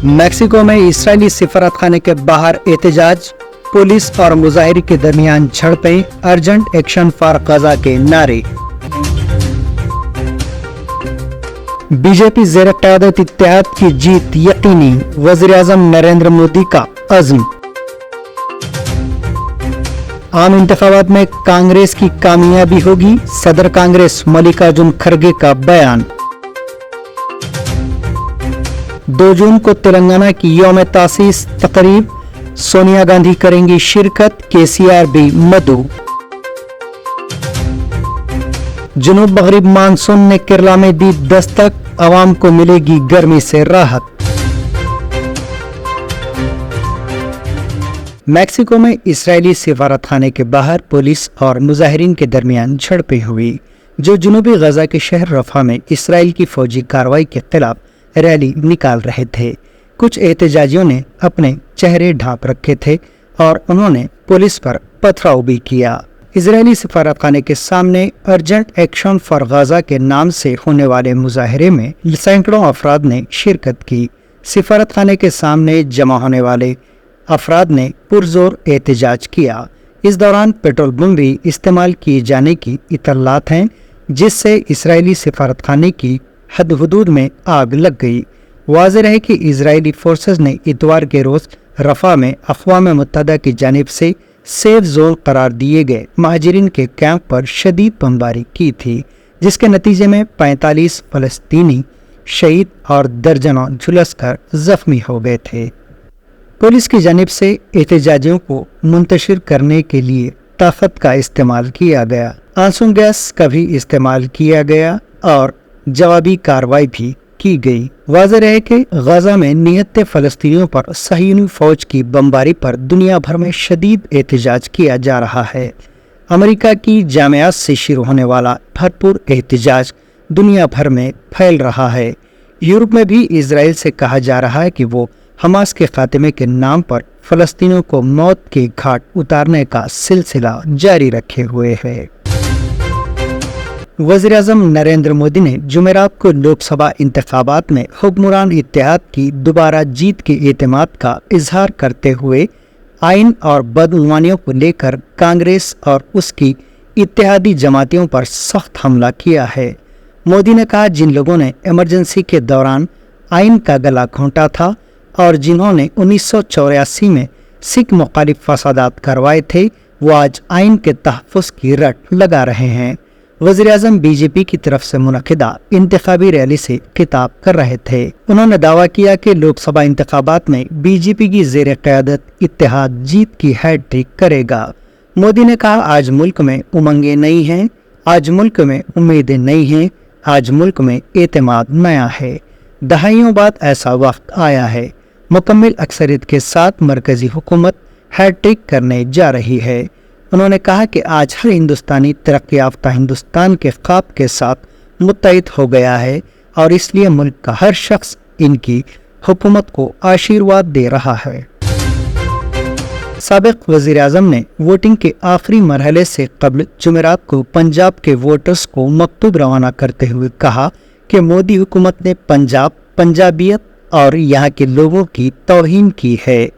Mexico में इस्राएली सिफारतखाने के बाहर एहतजाज, पुलिस और मुजाहिर के दरमियान झड़पें, अर्जेंट एक्शन फॉर गजा के नारे। बीजेपी ज़ेर क़यादत इत्तेहाद की जीत यकीनी, वज़ीर-ए-आज़म नरेंद्र मोदी का अज़्म। आम इंतखाबात में कांग्रेस की कामयाबी होगी, सदर कांग्रेस मल्लिकार्जुन खड़गे का बयान। 2 जून को तेलंगाना की यौम तासीस तकरीब, सोनिया गांधी करेंगी शिरकत, केसीआर भी मदऊ। जुनूब मगरिब मानसून ने केरला में दी दस्तक, आवाम को मिलेगी गर्मी से राहत। मैक्सिको में इस्राएली सिफारतखाने के बाहर पुलिस और मुजाहिरीन के दरमियान झड़पें हुई, जो जुनूबी गजा के शहर रफा में इसराइल की फौजी कार्रवाई के खिलाफ रैली निकाल रहे थे। कुछ एहतजाजियों ने अपने चेहरे ढांप रखे थे और उन्होंने पुलिस पर पथराव भी किया। इजरायली सिफारतखाने के सामने अर्जेंट एक्शन फॉर गजा के नाम से होने वाले मुजाहरे में सैकड़ों अफराद ने शिरकत की। सिफारतखाने के सामने जमा होने वाले अफराद ने पुरजोर एहतजाज किया। इस दौरान पेट्रोल बम भी इस्तेमाल किए जाने की इत्तलात हैं, जिससे इजरायली सिफारतखाने की हद हुदूद में आग लग गई। वाज़ेह है कि इजरायली फोर्सेस ने इतवार के रोज रफा में अक़वाम मुत्तहिदा की जानिब से सेफ जोन करार दिए गए महाजिरीन के कैंप पर शदीद बमबारी की थी, जिसके नतीजे में 45 फ़लस्तीनी शहीद और दर्जनों झुलसकर जख्मी हो गए थे। पुलिस की जानिब से एहतजाजियों को मुंतशिर करने के लिए ताकत का इस्तेमाल किया गया, आंसू गैस का भी इस्तेमाल किया गया और जवाबी कार्रवाई भी की गई। वाज़ेह है कि गजा में निहत्ते फ़लस्तीनियों पर सहीयूनी फौज की बमबारी पर दुनिया भर में शदीद एहतजाज किया जा रहा है। अमेरिका की जामियात से शुरू होने वाला भरपूर एहतजाज दुनिया भर में फैल रहा है। यूरोप में भी इजराइल से कहा जा रहा है कि वो हमास के खात्मे के नाम पर फ़लस्तीनियों को मौत के घाट उतारने का सिलसिला जारी रखे हुए है। वज़ीर-ए-आज़म नरेंद्र मोदी ने जुमेरात को लोकसभा इंतखाबात में हुक्मरान इत्तेहाद की दोबारा जीत के एतमाद का इजहार करते हुए आइन और बदगुमानियों को लेकर कांग्रेस और उसकी इत्तेहादी जमातियों पर सख्त हमला किया है। मोदी ने कहा, जिन लोगों ने इमरजेंसी के दौरान आइन का गला घोंटा था और जिन्होंने 1984 में सिख मुखालिफ फसादात करवाए थे, वो आज आइन के तहफ़्फ़ुज़ की रट लगा रहे हैं। वज़ीर-ए-आज़म बीजेपी की तरफ से मुनक़िदा इंतखाबी रैली से खिताब कर रहे थे। उन्होंने दावा किया कि लोकसभा इंतखाबात में बीजेपी की ज़ेर क़यादत इत्तेहाद जीत की हैट्रिक करेगा। मोदी ने कहा, आज मुल्क में उमंगें नई हैं, आज मुल्क में उम्मीदें नई हैं, आज मुल्क में एतमाद नया है। दहाइयों बाद ऐसा वक्त आया है, मुकम्मल अक्सरियत के साथ मरकजी हुकूमत हैट्रिक करने जा रही है। उन्होंने कहा कि आज हर हिंदुस्तानी तरक्की याफ्ता हिंदुस्तान के ख्वाब के साथ मुत्तहिद हो गया है और इसलिए मुल्क का हर शख्स इनकी हुकूमत को आशीर्वाद दे रहा है। साबिक वज़ीर-ए-आज़म ने वोटिंग के आखिरी मरहले से कबल जुमेरात को पंजाब के वोटर्स को मकतूब रवाना करते हुए कहा कि मोदी हुकूमत ने पंजाब, पंजाबियत और यहाँ के लोगों की तौहीन की है।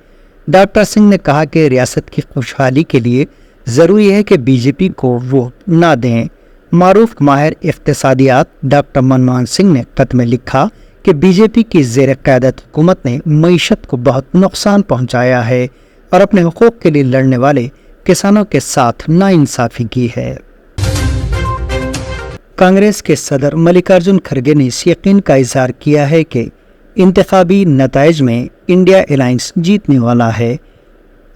डॉक्टर सिंह ने कहा कि रियासत की खुशहाली के लिए ज़रूरी है कि बीजेपी को वोट ना दें। मारूफ माहिर इक़्तिसादियात डॉक्टर मनमोहन सिंह ने खत में लिखा कि बीजेपी की ज़ेर क़यादत हुकूमत ने मईशत को बहुत नुकसान पहुंचाया है और अपने हुकूक के लिए लड़ने वाले किसानों के साथ नाइंसाफ़ी की है। कांग्रेस के सदर मल्लिकार्जुन खड़गे ने इस यकीन का इजहार किया है कि इंतखाबी नताइज में इंडिया अलायंस जीतने वाला है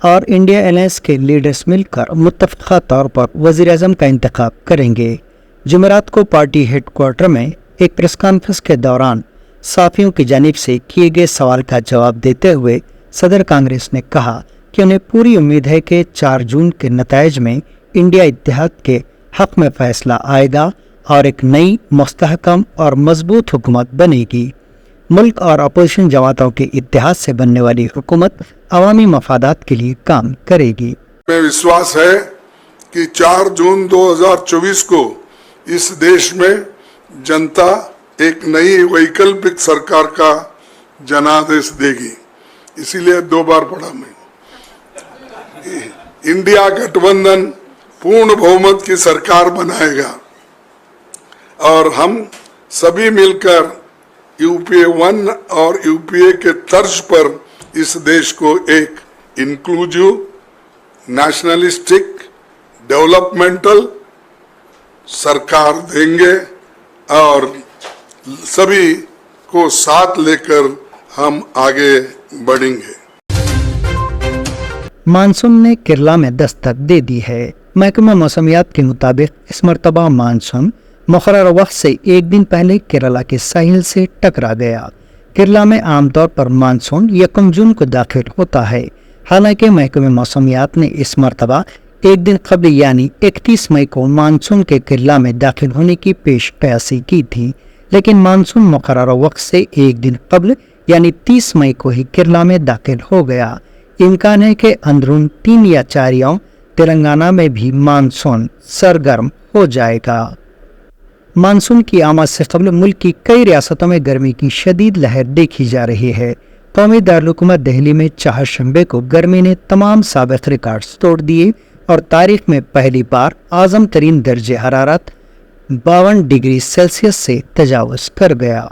और इंडिया अलायंस के लीडर्स मिलकर मुत्तफ़क़ा तौर पर वज़ीर-ए-आज़म का इंतखाब करेंगे। जुमेरात को पार्टी हेडक्वार्टर में एक प्रेस कॉन्फ्रेंस के दौरान साफियों की जानिब से किए गए सवाल का जवाब देते हुए सदर कांग्रेस ने कहा कि उन्हें पूरी उम्मीद है कि 4 जून के नताइज में इंडिया इत्तेहाद के हक़ में फ़ैसला आएगा और एक नई मुस्तहकम और मजबूत हुकूमत बनेगी। मुल्क और अपोजिशन जमातों के इत्तेहाद से बनने वाली हुकूमत अवामी मफादात के लिए काम करेगी। में विश्वास है कि 4 जून 2024 को इस देश में जनता एक नई वैकल्पिक सरकार का जनादेश देगी। इसीलिए 2 बार पढ़ा मैं। इंडिया गठबंधन पूर्ण बहुमत की सरकार बनाएगा और हम सभी मिलकर यूपीए 1 और यूपीए के तर्ज पर इस देश को एक इंक्लूसिव, नेशनलिस्टिक, डेवलपमेंटल सरकार देंगे और सभी को साथ लेकर हम आगे बढ़ेंगे। मानसून ने केरला में दस्तक दे दी है। महकमा मौसमियात के मुताबिक इस मरतबा मानसून मुकर्रर वक्त से एक दिन पहले केरला के साहिल से टकरा गया। केरला में आमतौर पर मानसून 1 जून को दाखिल होता है। हालांकि महकमे मौसमियात ने इस मरतबा एक दिन कबल यानी 31 मई को मानसून के केरला में दाखिल होने की पेश कयासी की थी, लेकिन मानसून मुकर्रर वक्त से एक दिन कबल यानी 30 मई को ही केरला में दाखिल हो गया। इम्कान है कि अंदरून 3 या 4 यौम तेलंगाना में भी मानसून सरगर्म हो जाएगा। मानसून की आमद से कबल मुल्क की कई रियासतों में गर्मी की शदीद लहर देखी जा रही है। कौमी दारुलहुकूमत दिल्ली में चहारशंबे को गर्मी ने तमाम साबिक रिकॉर्ड्स तोड़ दिए और तारीख में पहली बार आज़म तरीन दर्जे हरारत 52 डिग्री सेल्सियस से तजावज़ कर गया।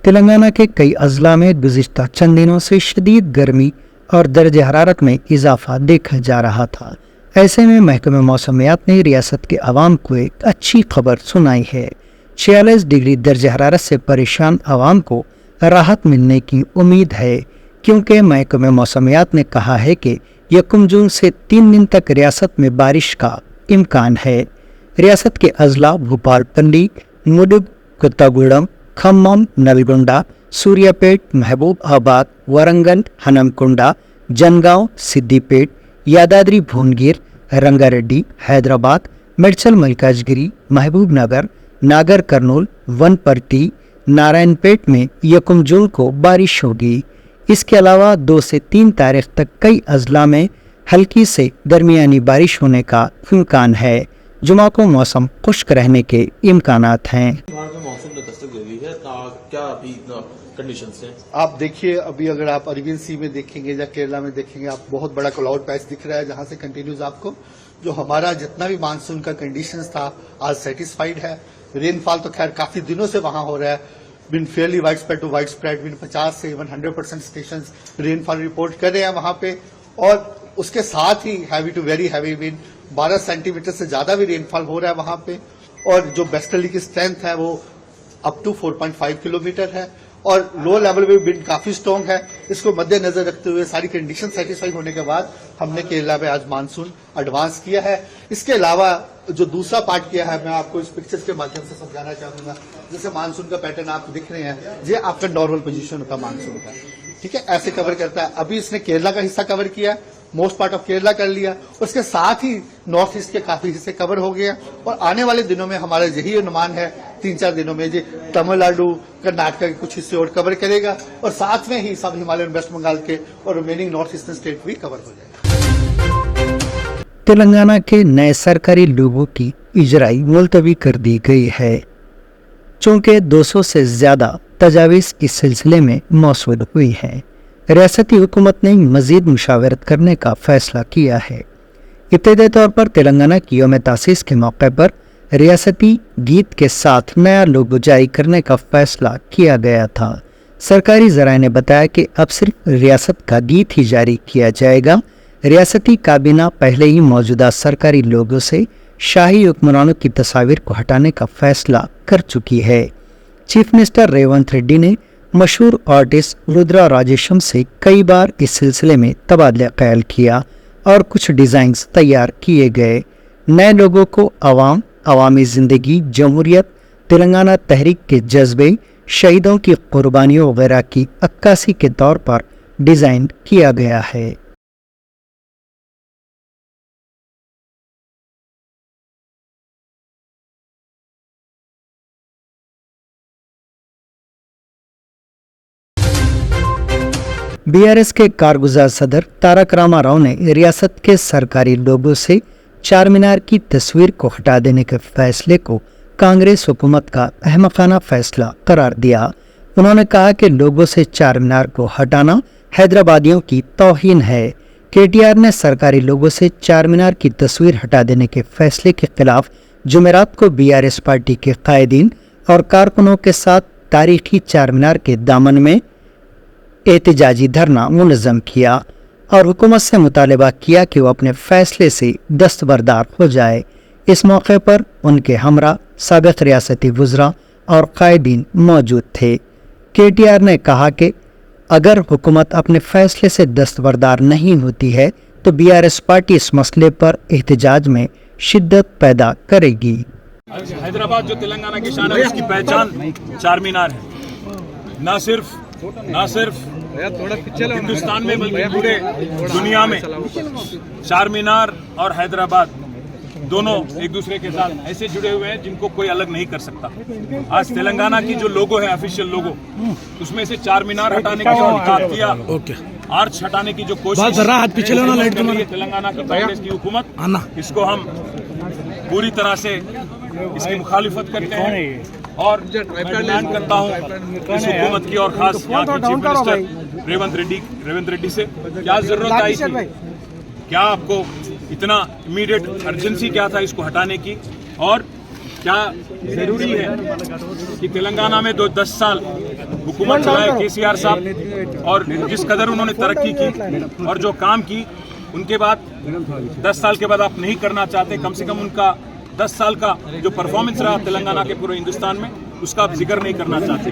तेलंगाना के कई अजला में गुज़िश्ता चंद दिनों से शदीद गर्मी और दर्जे हरारत में इजाफा देखा जा रहा था। ऐसे में महकमे मौसमियात ने रियासत के अवाम को एक अच्छी खबर सुनाई है। 46 डिग्री दर्जे हरारत से परेशान अवाम को राहत मिलने की उम्मीद है, क्योंकि महकमे मौसमियात ने कहा है कि 1 जून से 3 दिन तक रियासत में बारिश का इम्कान है। रियासत के अजला भोपालपल्ली, मुडुग, कोत्तागुड़म, खम्मम, नलगोंडा, सूर्यापेट, महबूब आबाद, वरंगल, हनमकुंडा, जनगांव, सिद्दीपेट, यादाद्री भुवनगिर, रंगारेड्डी, हैदराबाद, मेड्चल मल्काजगिरी, महबूब नगर, नागर कर्नूल, वनपर्ती, नारायणपेट में 1 जून को बारिश होगी। इसके अलावा 2 से 3 तारीख तक कई अजला में हल्की से दरमियानी बारिश होने का इम्कान है। जुमा को मौसम खुश्क रहने के इम्कानात हैं। मौसम ने दस्तक दे दी है, क्या अभी कंडीशंस हैं? आप देखिए, अभी अगर आप अरेबियन सी में देखेंगे या केरला में देखेंगे, आप बहुत बड़ा क्लाउड पैच दिख रहा है, जहां से कंटिन्यूज आपको जो हमारा जितना भी मानसून का कंडीशंस था आज सेटिस्फाइड है। रेनफॉल तो खैर काफी दिनों से वहां हो रहा है, been fairly widespread to widespread, been 50 से इवन 100% स्टेशन रेनफॉल रिपोर्ट कर रहे हैं वहां पे। और उसके साथ ही heavy to very heavy wind 12 centimetre से ज्यादा भी रेनफॉल हो रहा है वहां पे। और जो वेस्टर्ली की स्ट्रेंथ है वो अप टू 4.5 किलोमीटर है और लो लेवल पे विंड काफी स्ट्रॉन्ग है। इसको मद्देनजर रखते हुए सारी कंडीशन सेटिस्फाई होने के बाद हमने केरला में आज मानसून एडवांस किया है। इसके अलावा जो दूसरा पार्ट किया है, मैं आपको इस पिक्चर्स के माध्यम से समझाना चाहूंगा। जैसे मानसून का पैटर्न आप दिख रहे हैं, ये आपका नॉर्मल पोजीशन होता है मानसून का, ठीक है, ऐसे कवर करता है। अभी इसने केरला का हिस्सा कवर किया, मोस्ट पार्ट ऑफ केरला कर लिया, उसके साथ ही नॉर्थ ईस्ट के काफी हिस्से कवर हो गए। और आने वाले दिनों में हमारा यही अनुमान है 3-4 दिनों में जी तमिलनाडु, कर्नाटक के कुछ हिस्से और कवर करेगा और साथ में ही सब हिमालयन वेस्ट बंगाल के और रिमेनिंग नॉर्थ ईस्टर्न स्टेट भी कवर हो जाएगा। तेलंगाना के नए सरकारी लोगों की इजराई मुलतवी कर दी गई है, चूँकि 200 से ज्यादा तजावीज़ इस सिलसिले में मौसूल हुई है। रियासती हुकूमत ने मजीद मुशावरत करने का फैसला किया है। इब्तदाई तौर पर तेलंगाना की यौम तासीस के मौके पर रियासती गीत के साथ नया लोगो जारी करने का फैसला किया गया था। सरकारी ज़राए ने बताया कि अब सिर्फ रियासत का गीत ही जारी किया जाएगा। रियासती काबीना पहले ही मौजूदा सरकारी लोगों से शाही हुक्मरानों की तस्वीर को हटाने का फैसला कर चुकी है। चीफ मिनिस्टर रेवंत रेड्डी ने मशहूर आर्टिस्ट रुद्रा राजेशम से कई बार इस सिलसिले में तबादला ख्याल किया और कुछ डिज़ाइंस तैयार किए गए। नए लोगों को अवाम, अवामी ज़िंदगी, जमहूरियत, तेलंगाना तहरीक के जज्बे, शहीदों की कुर्बानियों वगैरह की अक्कासी के तौर पर डिज़ाइन किया गया है। बीआरएस के कारगुजार सदर तारक रामा राव ने रियासत के सरकारी लोगों से चार मीनार की तस्वीर को हटा देने के फैसले को कांग्रेस हुकूमत का अहमकाना फैसला करार दिया। उन्होंने कहा कि लोगों से चार मीनार को हटाना हैदराबादियों की तौहीन है। केटीआर ने सरकारी लोगों से चार मीनार की तस्वीर हटा देने के फैसले के खिलाफ जुमेरात को बीआरएस पार्टी के कायदीन और कारकुनों के साथ तारीखी चार मीनार के दामन में एहतजाजी धरना मुनज़्ज़म किया और हुकूमत से मुतालबा किया कि वो अपने फैसले से दस्तबरदार हो जाए। इस मौके पर उनके हमरा साबिक़ रियासती वज़रा और कायदीन मौजूद थे। केटीआर ने कहा कि अगर हुकूमत अपने फैसले से दस्तबरदार नहीं होती है तो बीआरएस पार्टी इस मसले पर एहतजाज में शिद्दत पैदा करेगी। हैदराबाद जो तेलंगाना की शान है उसकी पहचान चार मीनार है। ना सिर्फ हिंदुस्तान में बल्कि पूरे दुनिया में चार मीनार और हैदराबाद दोनों एक दूसरे के साथ ऐसे जुड़े हुए हैं जिनको कोई अलग नहीं कर सकता। आज तेलंगाना की जो लोगो है ऑफिशियल लोगो, उसमें से चार मीनार हटाने की जो निकाल किया, आर्च हटाने की जो कोशिश तेलंगाना की कांग्रेस की हुकूमत, इसको हम पूरी तरह से इसकी मुखालिफत करते हैं और मैं डिमांड करता हूँ इस हुकूमत की और खास यहाँ के चीफ मिनिस्टर रेवंत रेड्डी से, क्या जरूरत आई थी, क्या आपको इतना इमीडिएट अर्जेंसी क्या था इसको हटाने की, और क्या जरूरी है कि तेलंगाना में 10 साल हुकूमत चलाए केसीआर साहब और जिस कदर उन्होंने तरक्की की और जो काम की, उनके बाद 10 साल के बाद आप नहीं करना चाहते, कम से कम उनका 10 साल का जो परफॉर्मेंस रहा तेलंगाना के पूरे हिंदुस्तान में उसका आप जिक्र नहीं करना चाहते।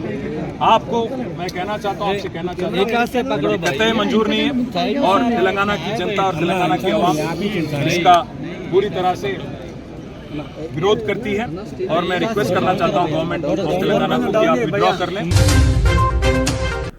आपको मैं कहना चाहता हूँ, आपसे कहना चाहता हूँ, कतई मंजूर नहीं है और तेलंगाना की जनता और तेलंगाना की आवाम इसका पूरी तरह से विरोध करती है और मैं रिक्वेस्ट करना चाहता हूँ गवर्नमेंट ऑफ तेलंगाना को कि आप विड्रॉ कर लें।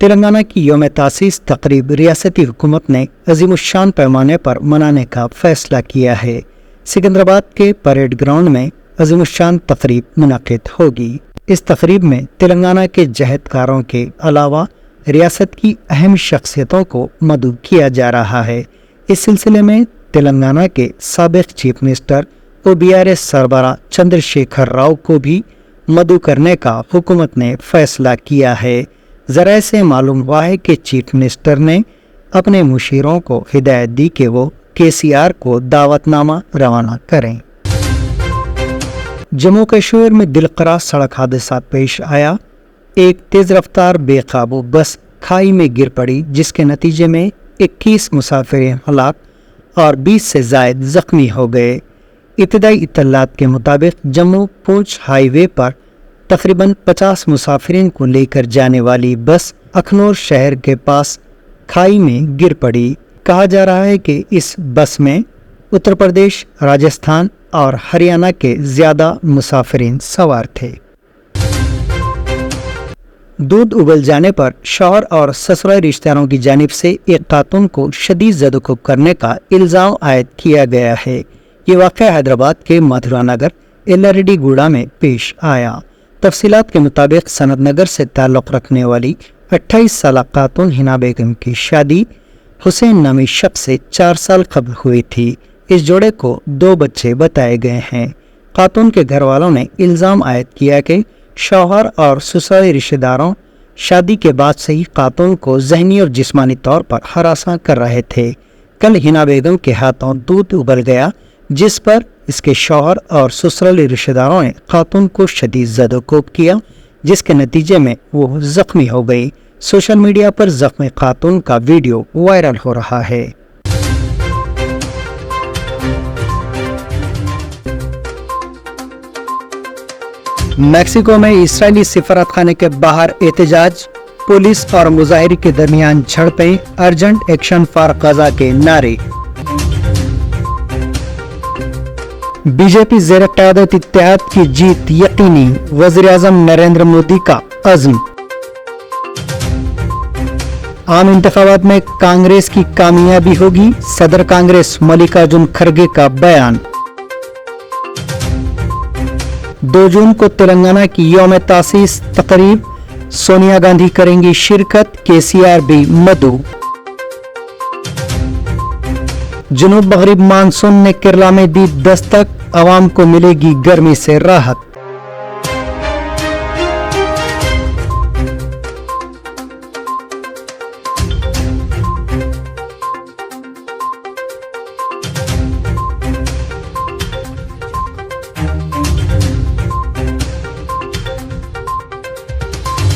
तेलंगाना की यौम तासीस तकरीब रियासती हुकूमत ने अजीमुश्शान पैमाने पर मनाने का फैसला किया है। सिकंदराबाद के परेड ग्राउंड में अजीमुश्शान तकरीब मुनक़िद होगी। इस तकरीब में तेलंगाना के जहदकारों के अलावा रियासत की अहम शख्सियतों को मदऊ किया जा रहा है। इस सिलसिले में तेलंगाना के साबिक़ चीफ मिनिस्टर और बीआरएस सरबराह चंद्रशेखर राव को भी मदऊ करने का हुकूमत ने फैसला किया है। ज़राए से मालूम हुआ है कि चीफ मिनिस्टर ने अपने मुशीरों को हिदायत दी कि वो केसीआर को दावतनामा रवाना करें। जम्मू कश्मीर में दिलकरा सड़क हादसा पेश आया। एक तेज रफ्तार बेकाबू बस खाई में गिर पड़ी जिसके नतीजे में 21 मुसाफिर हलाक और 20 से ज़ायद जख्मी हो गए। इब्तदाई इत्तलात के मुताबिक जम्मू पूंछ हाईवे पर तकरीबन 50 मुसाफिरीन को लेकर जाने वाली बस अखनूर शहर के पास खाई में गिर पड़ी। कहा जा रहा है कि इस बस में उत्तर प्रदेश, राजस्थान और हरियाणा के ज्यादा मुसाफिरीन सवार थे। दूध उबल जाने पर शौहर और ससुराल रिश्तेदारों की जानिब से एक खातून को शदीद ज़दुकोब करने का इल्ज़ाम आयद किया गया है। ये वाक़या हैदराबाद के मथुरा नगर एल्लारेड्डी गूड़ा में पेश आया। तफसीलात के मुताबिक सनत नगर से ताल्लुक़ रखने वाली 28 साल खातून हिना बेगम की शादी हुसैन नामी शख्स से 4 साल कबल हुई थी। इस जोड़े को 2 बच्चे बताए गए हैं। खातून के घर वालों ने इल्ज़ाम आयद किया कि शौहर और ससुराली रिश्तेदारों शादी के बाद से ही खातून को ज़हनी और जिस्मानी तौर पर हरासा कर रहे थे। कल हिना बेगम के हाथों दूध उबल गया जिस पर इसके शौहर और ससुराली रिश्तेदारों ने खातून को शदीद ज़दुकोब किया जिसके नतीजे में वो ज़ख्मी हो गई। सोशल मीडिया पर ज़ख्मी खातून का वीडियो वायरल हो रहा है। मैक्सिको में इस्राएली सिफारतखाने के बाहर एहतजाज, पुलिस और मुजाहिरीन के दरमियान झड़पें, अर्जेंट एक्शन फॉर गजा के नारे। बीजेपी ज़ेर क़यादत इत्तेहाद की जीत यकीनी, वज़ीर-ए-आज़म नरेंद्र मोदी का अज़्म। आम इंतखाबात में कांग्रेस की कामयाबी होगी, सदर कांग्रेस मल्लिकार्जुन खड़गे का बयान। 2 जून को तेलंगाना की यौम तासीस तकरीब, सोनिया गांधी करेंगी शिरकत, केसीआर भी मदऊ। जनूब मगरिब मानसून ने केरला में दी दस्तक, आवाम को मिलेगी गर्मी से राहत।